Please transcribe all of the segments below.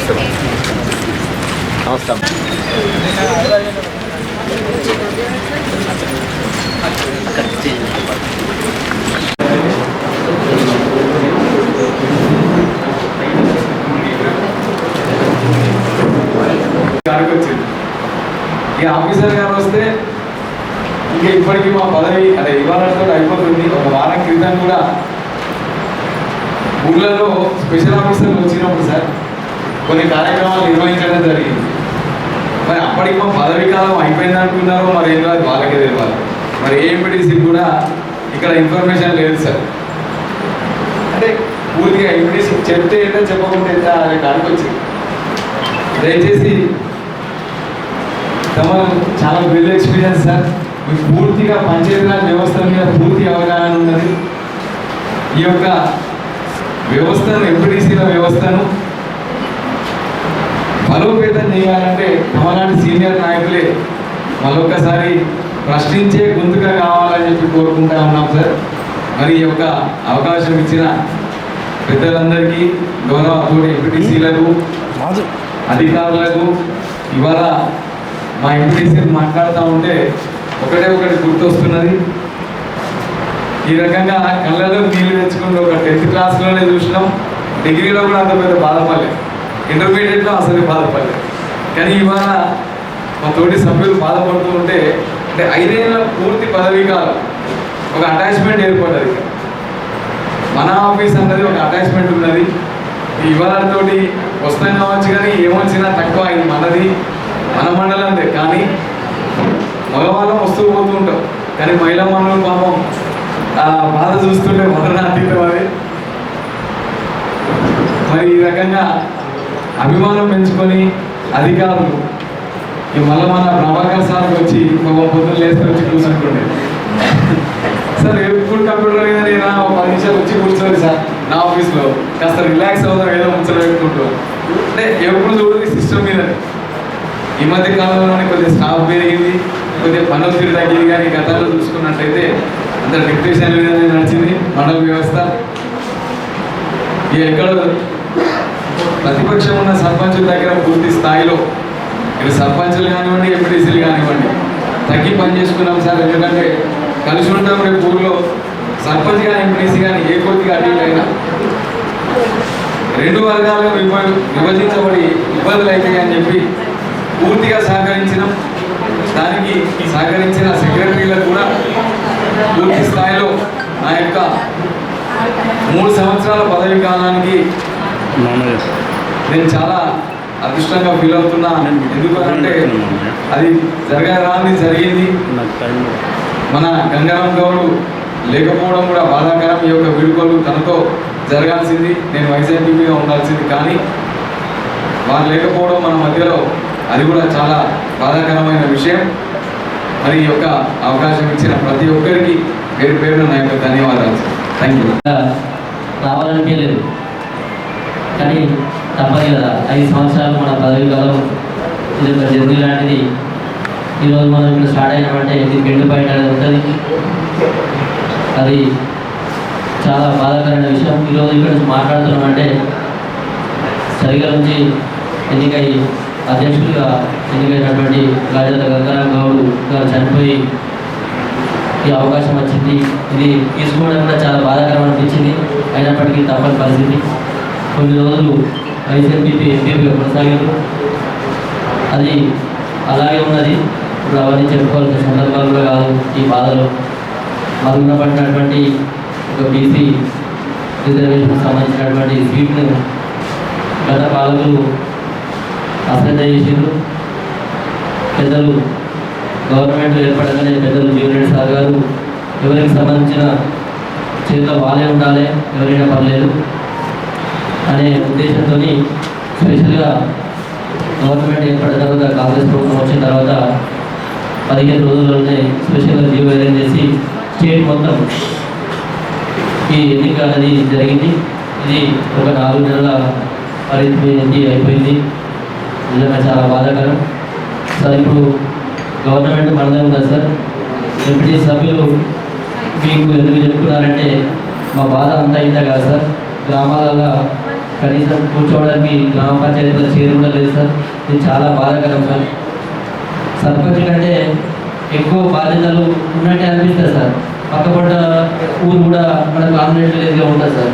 నమస్కారం. ఈ ఆఫీసర్ గారు వస్తే ఇంకా ఇప్పటికీ మా పదవి అదే ఇవాళతో అయిపోతుంది. ఒక వారం క్రితం కూడా ఊళ్ళలో స్పెషల్ ఆఫీసర్లు వచ్చినప్పుడు సార్ కొన్ని కార్యక్రమాలు నిర్వహించడం జరిగింది. మరి అప్పటికి మా పదవి కాలం అయిపోయింది అనుకున్నారో మరి ఏం కాదు, వాళ్ళకే తెలియాలి. మరి ఏఎంపీటీసీ కూడా ఇక్కడ ఇన్ఫర్మేషన్ లేదు సార్. అంటే పూర్తిగా ఎంపీటీసీ చెప్తే ఏంటో చెప్పకుంటే అనే కాడికి వచ్చింది. దయచేసి తమరు చాలా వెల్ ఎక్స్పీరియన్స్ సార్. మీకు పూర్తిగా పంచాయతీరాజ్ వ్యవస్థ మీద పూర్తి అవగాహన ఉన్నది. ఈ యొక్క వ్యవస్థను ఎంపీటీసీల వ్యవస్థను బలోపేతం చేయాలంటే తమలాంటి సీనియర్ నాయకులే మరొకసారి ప్రశ్నించే గొంతుగా కావాలని చెప్పి కోరుకుంటా ఉన్నాం సార్. మరి ఈ యొక్క అవకాశం ఇచ్చిన పెద్దలందరికీ, గౌరవ తోటి ఎంపీటీసీలకు, అధికారులకు, ఇవాళ మా ఎంపీటీసీలు మాట్లాడుతూ ఉంటే ఒకటి గుర్తొస్తున్నది. ఈ రకంగా కళ్ళలో నీళ్ళు తెచ్చుకుంటూ ఒక 10th క్లాస్లోనే చూసినాం. డిగ్రీలో కూడా అంత పెద్ద బాధపడలేదు, ఇంటర్మీడియట్లో అసలు బాధపడలేదు. కానీ ఇవాళ మా తోటి సభ్యులు బాధపడుతూ ఉంటే అంటే 5 ఏళ్ళ పూర్తి పదవీ కాలం ఒక అటాచ్మెంట్ ఏర్పడ్డది. మన ఆఫీస్ అన్నది ఒక అటాచ్మెంట్ ఉన్నది. ఇవాళతోటి వస్తాం కావచ్చు కానీ ఏమొచ్చినా తక్కువ అయింది. మనది మన మండలందే, కానీ మగవాళ్ళం వస్తూ పోతూ ఉంటాం. కానీ మహిళా మండలం పాపం ఆ బాధ చూస్తుంటే మొదలనాతీతం అది. మరి ఈ రకంగా అభిమానం పెంచుకొని అధికారులు ఈ మళ్ళీ మన ప్రభాకర్ సార్కి వచ్చి పొద్దున్న లేసుకొని వచ్చి కూర్చుంటుండే సార్ ఎప్పుడు కంప్యూటర్ మీద నేను 10 నిమిషాలు వచ్చి కూర్చోండి సార్ నా ఆఫీస్లో కాస్త రిలాక్స్ అవుతాం ఏదో ముచ్చట పెట్టుకుంటూ. అంటే ఎప్పుడు చూడండి సిస్టమ్ మీద. ఈ మధ్య కాలంలోనే కొద్దిగా స్టాఫ్ పెరిగింది, కొద్దిగా పనులు తీరు తగ్గింది. కానీ గతంలో చూసుకున్నట్లయితే అంత డిప్యూటేషన్ మీదనే నడిచింది మండల వ్యవస్థ. ఎక్కడ ప్రతిపక్షం ఉన్న సర్పంచుల దగ్గర పూర్తి స్థాయిలో ఇటు సర్పంచులు కానివ్వండి, ఎంపీటీసీలు కానివ్వండి తగ్గి పని చేసుకున్నాం సార్. ఎందుకంటే కలిసి ఉంటాం. రేపు ఊళ్ళో సర్పంచ్ కానీ ఎంపీటీసీ కానీ ఏ కొద్దిగా అటు అయినా 2 వర్గాలుగా విభజించబడి ఇబ్బందులు అవుతాయి అని చెప్పి పూర్తిగా సహకరించినాం. దానికి సహకరించిన సెక్రటరీలకు కూడా పూర్తి స్థాయిలో నా యొక్క 3 సంవత్సరాల పదవి కాలానికి నేను చాలా అదృష్టంగా ఫీల్ అవుతున్నా. ఎందుకంటే అది జరగరాని జరిగింది. మన గంగారాం గౌడ్ లేకపోవడం కూడా బాధాకరం. ఈ యొక్క వీడుకోలు తనతో జరగాల్సింది, నేను వైఎస్ఆర్పీగా ఉండాల్సింది. కానీ వారు లేకపోవడం మన మధ్యలో అది కూడా చాలా బాధాకరమైన విషయం. మరి ఈ యొక్క అవకాశం ఇచ్చిన ప్రతి ఒక్కరికి పేరు పేరున నా యొక్క ధన్యవాదాలు. Thank you. రావాలనిపించలేదు కానీ తప్పదు కదా. 5 సంవత్సరాలు మన పదవి కాలం ఇది ఒక జర్నీ లాంటిది. ఈరోజు మనం ఇక్కడ స్టార్ట్ అయినామంటే దీనికి ఎండ్ పాయింట్ అనేది ఉంటుంది. అది చాలా బాధాకరమైన విషయం. ఈరోజు ఇక్కడ నుంచి మాట్లాడుతున్నామంటే సరిగా నుంచి ఎన్నికై అధ్యక్షుడిగా ఎన్నికైనటువంటి రాజేంద్ర గంగారాం గౌడ్ గారు చనిపోయి ఈ అవకాశం వచ్చింది. ఇది తీసుకోవడం కూడా చాలా బాధాకరం అనిపించింది. అయినప్పటికీ తప్పని పరిస్థితి. కొన్ని రోజులు వైఎస్ఆర్పీపీ ఎంపీగా కొనసాగారు. అది అలాగే ఉన్నది. ఇప్పుడు అవన్నీ చెప్పుకోవాల్సిన సందర్భాలు కూడా కాదు. ఈ బాధలో మరుగున పడినటువంటి ఒక బీసీ రిజర్వేషన్కి సంబంధించినటువంటి సీట్ను గత పాలకులు అశ్రద్ధ చేసిండ్రు. పెద్దలు గవర్నమెంట్ ఏర్పడగానే పెద్దలు జీవన్ సార్ గారు ఎవరికి సంబంధించిన చేతిలో వాళ్ళే ఉండాలి, ఎవరైనా పర్లేదు అనే ఉద్దేశంతో స్పెషల్గా గవర్నమెంట్ ఏర్పడిన తర్వాత కాంగ్రెస్ ప్రభుత్వం వచ్చిన తర్వాత 15 రోజుల్లోనే స్పెషల్గా జీవో అరేంజ్ చేసి స్టేట్ మొత్తం ఈ ఎన్నిక అనేది జరిగింది. ఇది ఒక 4 నెలల పరిస్థితి అయిపోయింది. నిజంగా చాలా బాధాకరం సార్. ఇప్పుడు గవర్నమెంట్ మనదే ఉంది సార్. ఎంపీటీ సభ్యులు మీకు ఎందుకు చెప్తున్నారంటే మా బాధ అంతా ఇంత కాదు సార్. గ్రామాలలో కనీసం కూర్చోవడానికి గ్రామ పంచాయతీలో చైర్ కూడా లేదు సార్. ఇది చాలా బాధాకరం సార్. సర్పంచ్ కంటే ఎక్కువ బాధ్యతలు ఉన్నట్టే అనిపిస్తుంది సార్. పక్కపడ్డ ఊరు కూడా మనకు ఆమ్లెట్ విలేజ్గా ఉంటుంది సార్.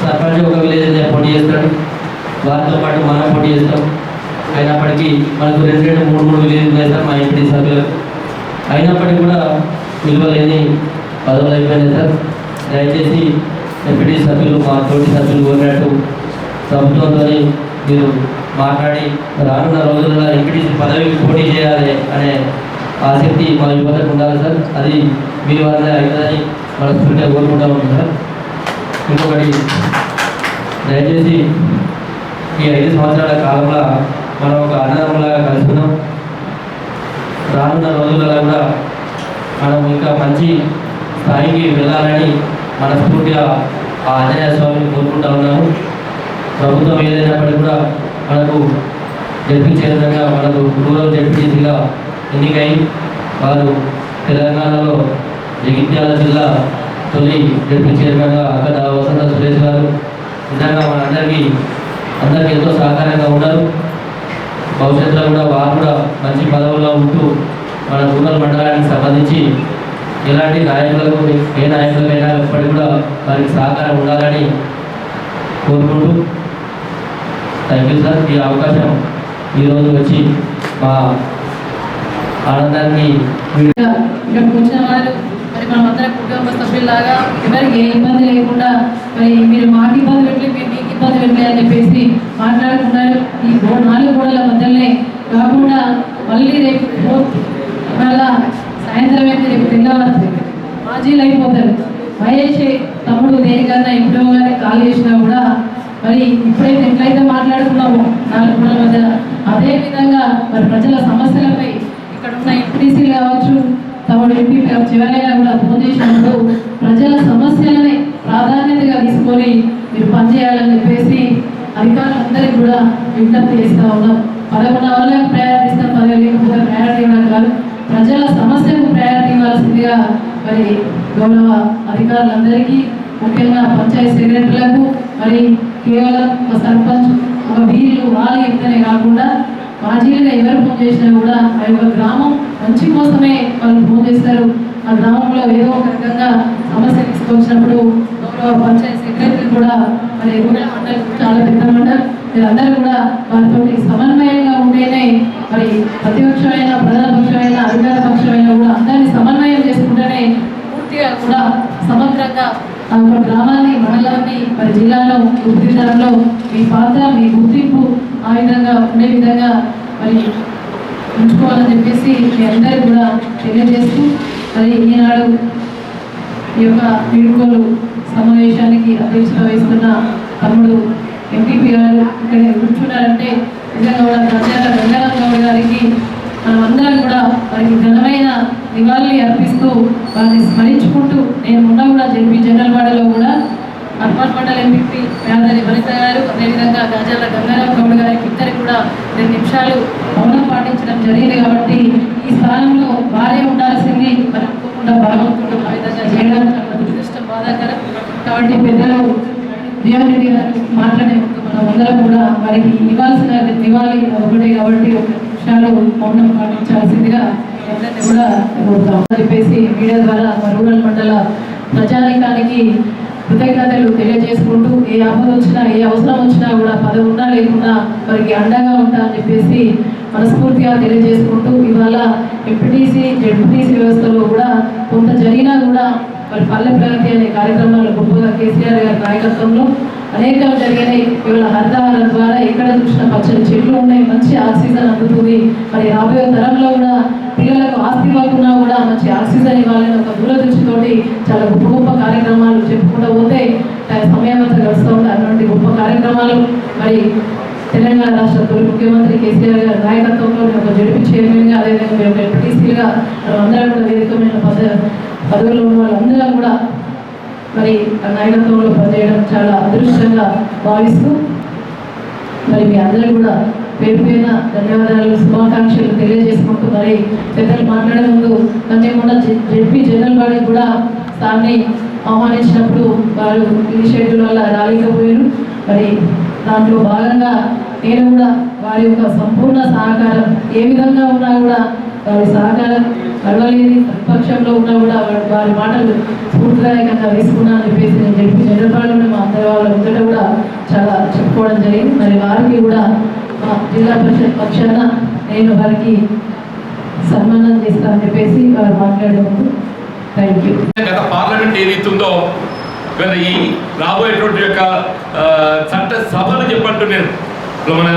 సర్పంచ్ ఒక విలేజ్ పోటీ చేస్తాడు, వారితో పాటు మనం పోటీ చేస్తాం. అయినప్పటికీ మనకు 2-3 విలేజ్ ఉన్నాయి సార్ మా ఎంపీటీ సభ్యులకు. అయినప్పటికీ కూడా విలువ లేని పదవులు అయిపోయినాయి సార్. దయచేసి ఎంపీటీ సభ్యులు మా తోటి సభ్యులు కోరినట్టు ప్రభుత్వంతో మీరు మాట్లాడి రానున్న రోజుల్లో ఎంపీటీసీ పదవికి పోటీ చేయాలి అనే ఆసక్తి మా యువతకు ఉండాలి సార్. అది మీ వల్ల అవుతుందని మనస్ఫూర్తిగా కోరుకుంటూ ఉంది సార్. ఇంకొకటి, దయచేసి ఈ 5 సంవత్సరాల కాలంలో మనం ఒక అన్నదమ్ములాగా కలుసుకున్నాం. రానున్న రోజులలో కూడా మనం ఇంకా మంచి స్థాయికి వెళ్ళాలని మనస్ఫూర్తిగా ఆ ఆంజనేయ స్వామిని కోరుకుంటా ఉన్నాము. ప్రభుత్వం ఏదైనప్పటికీ కూడా మనకు జడ్పీసీ విధంగా మనకు రూరల్ జడ్పీసీగా ఎన్నికై వారు తెలంగాణలో జగిత్యాల జిల్లా తొలి జడ్పీ చైర్మన్గా అక్కడ వసంత సురేష్ గారు నిజంగా అందరికీ ఎంతో సహకారంగా ఉన్నారు. భవిష్యత్తులో కూడా వారు కూడా మంచి పదవుల్లో ఉంటూ మన రూరల్ మండలానికి సంబంధించి ఎలాంటి నాయకులకు ఏ నాయకులకైనా ఎప్పటికీ కూడా వారికి సహకారం ఉండాలని కోరుకుంటూ థ్యాంక్ యూ సార్. ఈ అవకాశం ఈరోజు వచ్చి మా ఆనందాన్ని ఇక్కడ కూర్చున్న వారు మరి మనమందరం కుటుంబ సభ్యుల్లాగా ఎవరికి ఏ ఇబ్బంది లేకుండా మరి మీరు మాకు ఇబ్బంది పెట్టలే, మీరు మీకు ఇబ్బంది పెట్టలే అని చెప్పేసి మాట్లాడుకున్నారు. ఈ 4 గోడల మధ్యలోనే కాకుండా మళ్ళీ రేపు మళ్ళా సాయంత్రం అయితే రేపు తెల్లవారు మాజీలు అయిపోతారు. వయసే తమ్ముడు దేనికన్నా ఇంట్లో కానీ కాల్ చేసినా కూడా మరి ఇప్పుడైతే ఎట్లయితే మాట్లాడుకున్నామో 4 గోడల మధ్య అదే విధంగా మరి ప్రజల సమస్యలపై ఇక్కడ ఉన్న ఎంపీటీసీలు కావచ్చు, తమడు ఎంపీ చివరైనా కూడా ఫోన్ చేసినప్పుడు ప్రజల సమస్యలనే ప్రాధాన్యతగా తీసుకొని మీరు పనిచేయాలని చెప్పేసి అధికారులందరికీ కూడా విజ్ఞప్తి చేస్తూ ఉన్నాం. పదకొండు వాళ్ళకి ప్రయారిటీ ఇస్తాం, 10 లేకపోతే ప్రయారిటీ ఇవ్వడం కాదు, ప్రజల సమస్యకు ప్రయారిటీ ఇవ్వాల్సిందిగా మరి గౌరవ అధికారులందరికీ, ముఖ్యంగా పంచాయతీ సెక్రటరీలకు మరి కేవలం ఒక సర్పంచ్ ఒక వీళ్ళు వాళ్ళు చెప్తేనే కాకుండా మాజీలుగా ఎవరు ఫోన్ చేసినా కూడా ఆ యొక్క గ్రామం మంచి కోసమే వాళ్ళు ఫోన్ చేస్తారు. ఆ గ్రామంలో ఏదో ఒక రకంగా సమస్య తీసుకొచ్చినప్పుడు గౌరవ పంచాయతీ సెక్రటరీ కూడా మరి రూరల్ మండలి చాలా పెద్ద మండలి, మీరందరూ కూడా వారితో సమన్వయంగా ఉంటేనే మరి ప్రతిపక్షమైన ప్రధాన పక్షమైన అధికార పక్షమైన కూడా అందరినీ సమన్వయం చేసుకుంటేనే పూర్తిగా కూడా సమగ్రంగా ఆ యొక్క గ్రామాన్ని మండలాన్ని మరి జిల్లాలో గుర్తించడంలో మీ పాత్ర మీ గుర్తింపు ఆ విధంగా ఉండే విధంగా మరి ఉంచుకోవాలని చెప్పేసి మీ అందరూ కూడా తెలియజేస్తూ మరి ఈనాడు ఈ యొక్క వీడుకోలు సమావేశానికి అధ్యక్షత వహిస్తున్న తమ్ముడు ఎంపీపీ గారు ఇక్కడ కూర్చున్నారంటే నిజంగా కూడా గంజాల గంగారాం గౌడ్ గారికి మనమందరం కూడా వారికి ఘనమైన నివాళులు అర్పిస్తూ వారిని స్మరించుకుంటూ నేను మొన్న కూడా జడ్పీ జనరల్ వాడలో కూడా అర్పణ్ మండల్ ఎంపీ పేదరి వనిత గారు అదేవిధంగా గంజాల గంగారాం గౌడ్ గారికి ఇద్దరికి కూడా 2 నిమిషాలు మౌనం పాటించడం జరిగింది. కాబట్టి ఈ స్థానంలో వారే ఉండాల్సింది మరి అనుకోకుండా భగవంతుడు ఆ విధంగా చేయడానికి దురదృష్టం బాధాకరం. కాబట్టి పెద్దలు జీవన్ రెడ్డి గారు మాట్లాడే ముందు మనం అందరం కూడా వారికి ఇవ్వాల్సిన నివాళి ఒకటే కాబట్టి 1 నిమిషాలు మౌనం పాటించాల్సిందిగా అందరినీ కూడా కోరుతాం చెప్పేసి మీడియా ద్వారా రూరల్ మండల ప్రజానికానికి కృతజ్ఞతలు తెలియజేసుకుంటూ ఏ ఆపద వచ్చినా ఏ అవసరం వచ్చినా కూడా పదవి ఉన్నా లేకున్నా వారికి అండగా ఉంటా అని చెప్పేసి మనస్ఫూర్తిగా తెలియజేసుకుంటూ ఇవాళ ఎంపీటీసీ జడ్పీటీసీ వ్యవస్థలో కూడా కొంత జరిగినా కూడా మరి పల్లె ప్రగతి అనే కార్యక్రమాలు గొప్పగా కేసీఆర్ గారి నాయకత్వంలో అనేకం జరిగినాయి. ఇవాళ హరితహారం ద్వారా ఎక్కడ చూసిన పచ్చని చెట్లు ఉన్నాయి, మంచి ఆక్సిజన్ అందుతుంది. మరి రాబోయే తరంలో కూడా పిల్లలకు ఆస్తి ఇవ్వకుండా కూడా మంచి ఆక్సిజన్ ఇవ్వాలని ఒక దూరదృష్టితోటి చాలా గొప్ప గొప్ప కార్యక్రమాలు చెప్పుకుంటూ పోతే సమయం అంతా గడుస్తూ ఉంటాయి. అటువంటి గొప్ప కార్యక్రమాలు మరి తెలంగాణ రాష్ట్ర తొలి ముఖ్యమంత్రి కేసీఆర్ గారి నాయకత్వంలో ఒక జడ్పీ చైర్మన్గా అదేవిధంగా మేము ఎంపీటీసీలుగా అందరం కూడా వేదికమైన పదవులు ఉన్న వాళ్ళందరం కూడా మరి ఆ నాయకత్వంలో పనిచేయడం చాలా అదృష్టంగా భావిస్తూ మరి మీ అందరూ కూడా పేరు పేరున ధన్యవాదాలు శుభాకాంక్షలు తెలియజేసుకుంటూ మరి పెద్దలు మాట్లాడే ముందు మొన్న జడ్పీ జనరల్ బాడీ కూడా సార్ని ఆహ్వానించినప్పుడు వారు ఈ షెడ్యూల్ వల్ల రాలేకపోయారు. మరి దాంట్లో భాగంగా నేను కూడా వారి యొక్క సంపూర్ణ సహకారం ఏ విధంగా ఉన్నా కూడా వారి సహకారం అడగలేదు, ప్రతిపక్షంలో ఉన్నా కూడా వారి మాటలు స్ఫూర్తిదాయకంగా తీసుకున్నానని చెప్పేసి నేను చెప్పి జనపాలను మా అందరి వాళ్ళ ముందట కూడా చాలా చెప్పుకోవడం జరిగింది. మరి వారికి కూడా మా జిల్లా పరిషత్ పక్షాన నేను వారికి సన్మానం చేస్తానని చెప్పేసి వారు మాట్లాడేందుకు థ్యాంక్ యూ. గత పార్లమెంట్ ఏదైతుందో ఈ రాబోయేటువంటి యొక్క చట్ట సభలు చెప్పంటూ నేను మన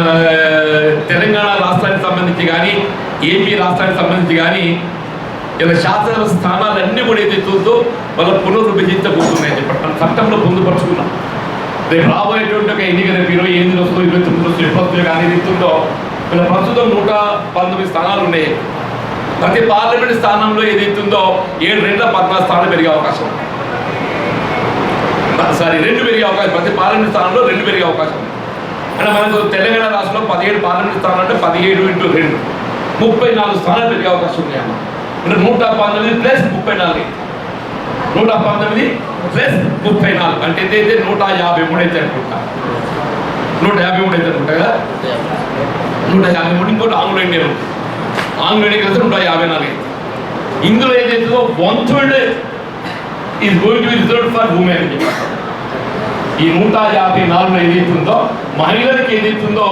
తెలంగాణ రాష్ట్రానికి సంబంధించి కానీ ఏపీ రాష్ట్రానికి సంబంధించి కానీ ఇలా శాసన స్థానాలన్నీ కూడా ఏదైతుందో వాళ్ళ పునర్విభజించబోతున్నాయని చెప్పండి మన చట్టంలో పొందుపరుచుకున్నాం. రేపు రాబోయేటువంటి ఒక ఎన్నిక రేపు 28 వస్తూ 29 వస్తూ 20 కానీ ఏదైతుందో వీళ్ళ ప్రస్తుతం 119 స్థానాలు ఉన్నాయి. ప్రతి పార్లమెంట్ స్థానంలో ఏదైతుందో 7 రెట్ల 14 స్థానాలు పెరిగే అవకాశం ఉంది. సారీ 2 పెరిగే అవకాశం, ప్రతి పార్లమెంట్ స్థానంలో 2 పెరిగే అవకాశం ఉంది. అంటే మనకు తెలంగాణ రాష్ట్రంలో 17 పార్లమెంట్ స్థానాలు అంటే 17 × 2 34 స్థానాలు పెరిగే అవకాశం ఉంది అమ్మ. అంటే 119 ప్లస్ 34 119 ప్లస్ 34 అంటే ఏదైతే 153 అయితే అనుకుంటా 153 అయితే అనుకుంటా కదా 153 ఇంకోటి ఆంగ్లో ఇండియన్ ఆంగ్లో కలిసి 154. ఇందులో ఏదైతుందో 1/3 is going to be reserved for women అని చెప్పారు. ఈ 154 ఏదైతుందో మహిళలకు ఏదైతుందో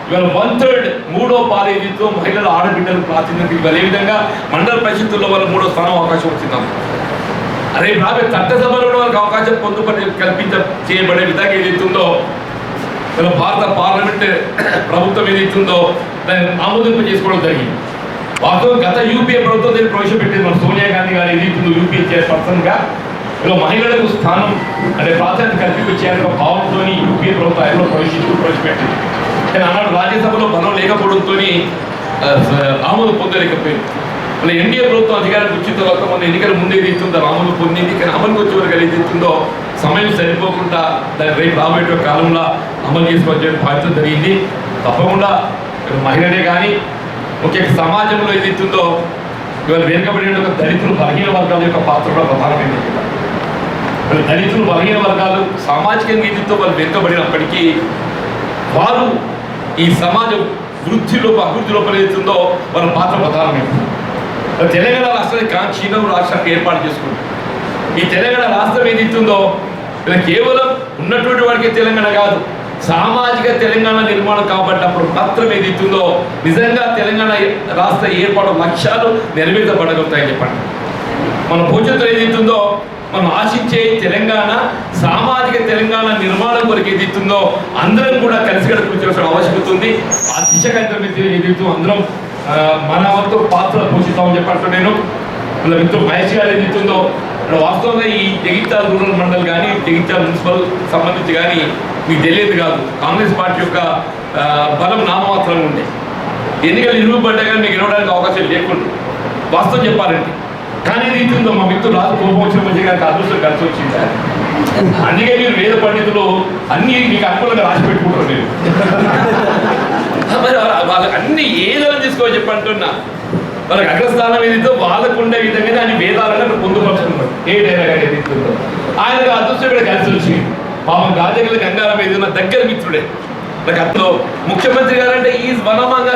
ఇవాళ 1/3 3వ పాలు ఏదైతుందో మహిళలు ఆడబిడ్డలు ప్రాతినిధ్యం ఇవాళ ఏ విధంగా మండల పరిషత్తుల్లో వాళ్ళ 3వ స్థానం అవకాశం వచ్చిందాం. అదే రాబోయే చట్టసభలో వాళ్ళకి అవకాశం చేయబడే విధంగా ఏదైతుందో ఇలా భారత పార్లమెంట్ ప్రభుత్వం ఏదైతుందో దాన్ని ఆమోదింప చేసుకోవడం జరిగింది. వాస్తవం గత యూపీఏ ప్రభుత్వం దీన్ని ప్రవేశపెట్టింది. మన సోనియా గాంధీ గారు ఏదైతుందో యూపీఏ చైర్పర్సన్గా ఇలా మహిళలకు స్థానం అంటే ప్రాధాన్యత కల్పించారనే భావంతో యూపీఏ ప్రభుత్వం ఆయనలో ప్రవేశపెట్టింది. కానీ ఆనాడు రాజ్యసభలో బలం లేకపోవడంతో ఆమోదం పొందలేకపోయింది. మన ఎన్డీఏ ప్రభుత్వం అధికారం వచ్చిన తర్వాత మన ఎన్నికల ముందు ఏదైతుందో ఆమోదం పొందింది. కానీ అమలుకి వచ్చే వరకు ఏదైతుందో సమయం సరిపోకుండా దాన్ని రేపు రాబోయే కాలంలో అమలు చేసుకోవాల్సిన బాధ్యత జరిగింది. తప్పకుండా మహిళలే కానీ ముఖ్యంగా సమాజంలో ఏదైతుందో ఇవాళ వెనుకబడిన దళితులు బలహీన వర్గాల యొక్క పాత్ర కూడా ప్రధానమైనది. దళితులు బలహీన వర్గాలు సామాజికంగా ఏదైతే వాళ్ళు వెనుకబడినప్పటికీ వారు ఈ సమాజం వృద్ధిలో అభివృద్ధి లోపల ఏదైతుందో వాళ్ళ పాత్ర ప్రధానమైనది. తెలంగాణ రాష్ట్రానికి క్షీణం రాష్ట్రానికి ఏర్పాటు చేసుకుంది. ఈ తెలంగాణ రాష్ట్రం ఏదైతుందో ఇలా కేవలం ఉన్నటువంటి వాడికి తెలంగాణ కాదు, సామాజిక తెలంగాణ నిర్మాణం కాబట్టినప్పుడు మాత్రం ఏదైతుందో నిజంగా తెలంగాణ రాష్ట్ర ఏర్పాటు లక్ష్యాలు నెరవేర్చబడగలుగుతాయని చెప్పండి. మన భవిష్యత్తులో ఏదైతుందో మనం ఆశించే తెలంగాణ సామాజిక తెలంగాణ నిర్మాణం కొరకు ఏదైతుందో అందరం కూడా కలిసికట్టుగా కృషి చేయాల్సిన ఆవశ్యకత ఉంది. ఆ దిశగా ఏదైతే అందరం మన వంతు పాత్ర పోషిస్తామని చెప్పంటూ నేను ఇలా మిత్రులు మహేష్ గారు ఏదైతుందో వాస్తవంగా ఈ జగిత్యాల రూరల్ మండల్ కానీ జగిత్యాల మున్సిపల్ సంబంధించి కానీ మీకు తెలియదు కాదు, కాంగ్రెస్ పార్టీ యొక్క బలం నామమాత్రంగా ఉండే. ఎన్నికలు ఇరువుపడ్డా కానీ మీకు ఇవ్వడానికి అవకాశం లేకుండా వాస్తవం చెప్పాలంటే. కానీ ఏదైతుందో మా మిత్రులు రాజు కోపం వచ్చిన మంచి గారికి అదృష్టం కలిసి వచ్చింది. అందుకే మీరు వేద పండితులు అన్ని మీకు అనుకూలంగా రాసి పెట్టుకుంటారు. మీరు మరి వాళ్ళకి అన్ని ఏదైనా తీసుకోవాలి చెప్పంటున్నా. వాళ్ళకి అగ్రస్థానం ఏదైతే వాళ్ళకు ఉండే విధంగా దాన్ని వేదాలను పొందుపరుచుకున్నారు. ఏదైనా కానీ ఏదైతుందో ఆయనకు అదృష్టం కూడా కలిసి వచ్చింది. పాపం రాజకీయ గంగారం ఏదైనా దగ్గర మిత్రుడే. నాకు అర్థం ముఖ్యమంత్రి గారు అంటే ఈజ్ వన్ అమాంగ్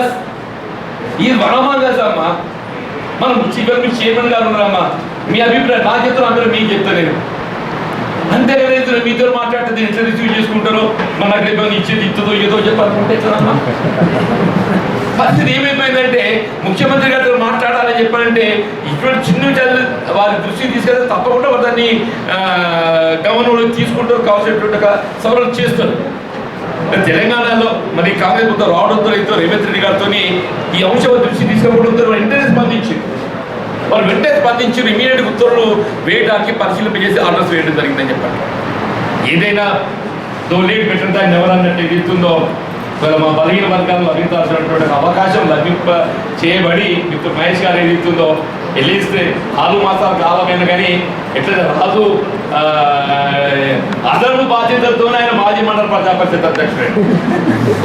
అస్ అమ్మా. మనం చివరి మీ చైర్మన్ గారు ఉన్నారమ్మా, మీ అభిప్రాయం నా చెప్తాను, అందరూ మీకు చెప్తాను నేను. అంతే కదా, మీతో మాట్లాడితే దీన్ని ఎట్లా రిసీవ్ చేసుకుంటారో, మన దగ్గర ఇచ్చేది ఇస్తుందో ఏదో చెప్పాలనుకుంటే ఇస్తానమ్మా. పరిస్థితి ఏమైపోయిందంటే ముఖ్యమంత్రి గారితో మాట్లాడాలని చెప్పాలంటే ఇటువంటి చిన్న విషయాలు వారి దృష్టికి తీసుకెళ్తే తప్పకుండా దాన్ని గవర్నర్ తీసుకుంటారు, కావాల్సినటువంటి సవరణ చేస్తారు. తెలంగాణలో మరి కాంగ్రెస్ ప్రభుత్వం రావడంతో అయితే రేవంత్ రెడ్డి గారితో ఈ అంశం దృష్టి తీసుకోవడంతో వెంటనే స్పందించారు. వాళ్ళు వెంటనే స్పందించారు. ఇమీడియట్ ఉత్తర్వులు వేయడానికి పరిశీలింపజేసి ఆర్డర్స్ వేయడం జరిగిందని చెప్పండి. ఏదైనా లేట్ పెట్టిన దాన్ని ఎవరన్నట్టు ఏదైతుందో మా బలహీన వర్గాలను అందించాల్సినటువంటి అవకాశం చేయబడి ఇప్పుడు మహేష్ గారు ఏదైతుందో వెళ్ళిస్తే 4 మాసాల కాలమైన కానీ ఎట్లా రాజు అదనపు బాధ్యతలతోనే ఆయన మాజీ మండల ప్రజా పరిషత్ అధ్యక్షుడు.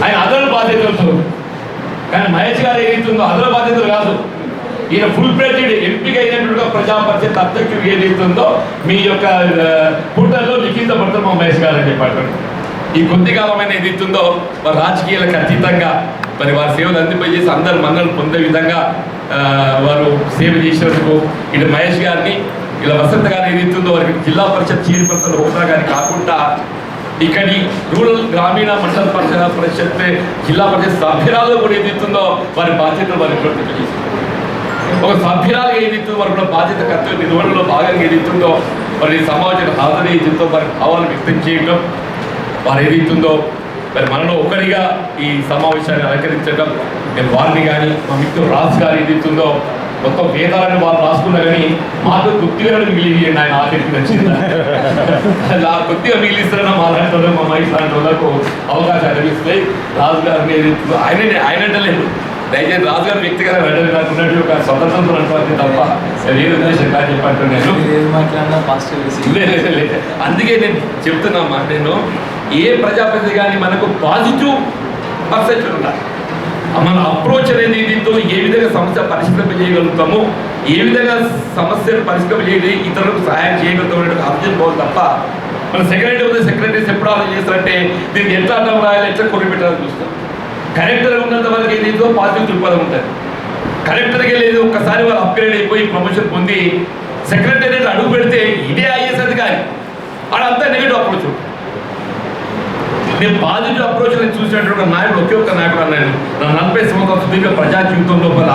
ఆయన అదనపు బాధ్యతలతో. కానీ మహేష్ గారు ఏదైతుందో అదనపు బాధ్యతలు కాదు, ఈయన ఫుల్ ప్లేటెడ్ ఎంపిక అయినట్టుగా ప్రజా పరిషత్ అధ్యక్షుడు ఏదైతుందో మీ యొక్క కూటర్లో లిఖితపడతాం మా మహేష్ గారు అని చెప్పారు. ఈ కొద్ది కాలమైన ఏదైతుందో వారి రాజకీయాలకు అతీతంగా మరి వారి సేవలు అందింపజేసి అందరు మన్నలు పొందే విధంగా వారు సేవ చేసినందుకు ఇటు మహేష్ గారిని ఇలా వసంత గారిని ఏదైతుందో వారికి జిల్లా పరిషత్ చైర్పర్సన్ హోదా గారిని కాకుండా ఇక్కడి రూరల్ గ్రామీణ మండల పరిషత్ జిల్లా పరిషత్ సభ్యురాలు కూడా ఏదైతుందో వారి బాధ్యతలు వారి చేసింది. ఒక సభ్యురాలుగా ఏదైతుందో వారు కూడా బాధ్యత కర్తవ్య నిర్వహణలో భాగంగా ఏదైతుందో మరి సమాజం హాజరు ఏదైతుందో వారి భావాలను వ్యక్తం చేయడం వారు ఏదైతుందో మరి మనలో ఒకరిగా ఈ సమావేశాన్ని అలంకరించడం నేను వారిని కానీ మా మిత్రుడు రాజు గారు ఏదైతుందో మొత్తం వేదాలను వాళ్ళు రాసుకున్నా కానీ మాకు కొద్దిగా మిగిలియండి ఆయన ఆఖరికి నచ్చింది అలా కొద్దిగా మిగిలిస్తున్నా మా లాంటి వాళ్ళు మా మైస్ లాంటి వాళ్ళకు అవకాశాలు లభిస్తాయి. రాజు గారిని ఏదైతుందో ఆయన అంటలేదు, దయచేసి రాజు గారు వ్యక్తిగత వెంటనే నాకు ఉన్నట్టు ఒక స్వతంత్రం అనుకోవాలి తప్ప ఏ ఉద్దేశం కాదు చెప్పంటు నేను లేదు. అందుకే నేను చెప్తున్నా నేను ఏ ప్రజాప్రతినిధి కానీ మనకు పాజిటివ్ పర్సెప్షన్ ఉండాలి. మన అప్రోచ్ అనేది దీంతో ఏ విధంగా సమస్య పరిష్కరింపజేయగలుగుతాము, ఏ విధంగా సమస్యను పరిష్కరింపజేయాలి, ఇతరులకు సహాయం చేయగలుగుతాం అర్థం పోవాలి తప్ప మన సెక్రటరీస్ ఎప్పుడు ఆలోచన చేస్తారంటే దీనికి ఎట్లా అర్థం రాయాలి, ఎట్లా కొరి పెట్టాలని చూస్తాం. కలెక్టర్ ఉన్నంత వరకు ఏదైతే పాజిటివ్ దృక్పథం ఉంటుంది. కలెక్టర్కి లేదు ఒక్కసారి వాళ్ళు అప్గ్రేడ్ అయిపోయి ప్రమోషన్ పొంది సెక్రటరీ అడుగు పెడితే ఇదే ఐఏఎస్ అధికారి వాడంతా నెగిటివ్ అప్రోచ్ ఉంటుంది. నేను పాజిటివ్ అప్రోచ్ నేను చూసినటువంటి నాయకుడు ఒకే ఒక్క నాయకుడు అన్నాను నా 40 సంవత్సరాల సుదీర్ఘ ప్రజా జీవితం లోపల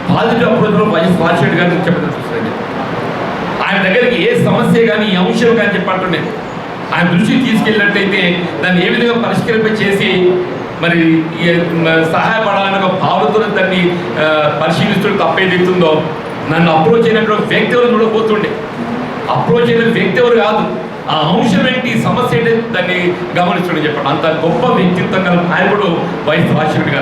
పాజిటివ్ అప్రోచ్లో వైఎస్ రాజశేఖర్ గారిని చెప్పడం చూస్తాను. ఆయన దగ్గరికి ఏ సమస్య కానీ ఈ అంశం కానీ చెప్పంటున్నాను ఆయన దృష్టికి తీసుకెళ్ళినట్టయితే దాన్ని ఏ విధంగా పరిష్కరింపచేసి మరి సహాయపడాలని ఒక భావనతో దాన్ని పరిశీలిస్తూ తప్పేదిస్తుందో నన్ను అప్రోచ్ అయినటువంటి వ్యక్తి ఎవరు చూడబోతుండే. అప్రోచ్ అయిన వ్యక్తి ఎవరు కాదు, ఆ అంశం ఏంటి, సమస్య ఏంటి దాన్ని గమనించడం చెప్పండి. అంత గొప్ప వ్యక్తిత్వం గల నాయకుడు వైఎస్ రాజశేఖర్ గారు.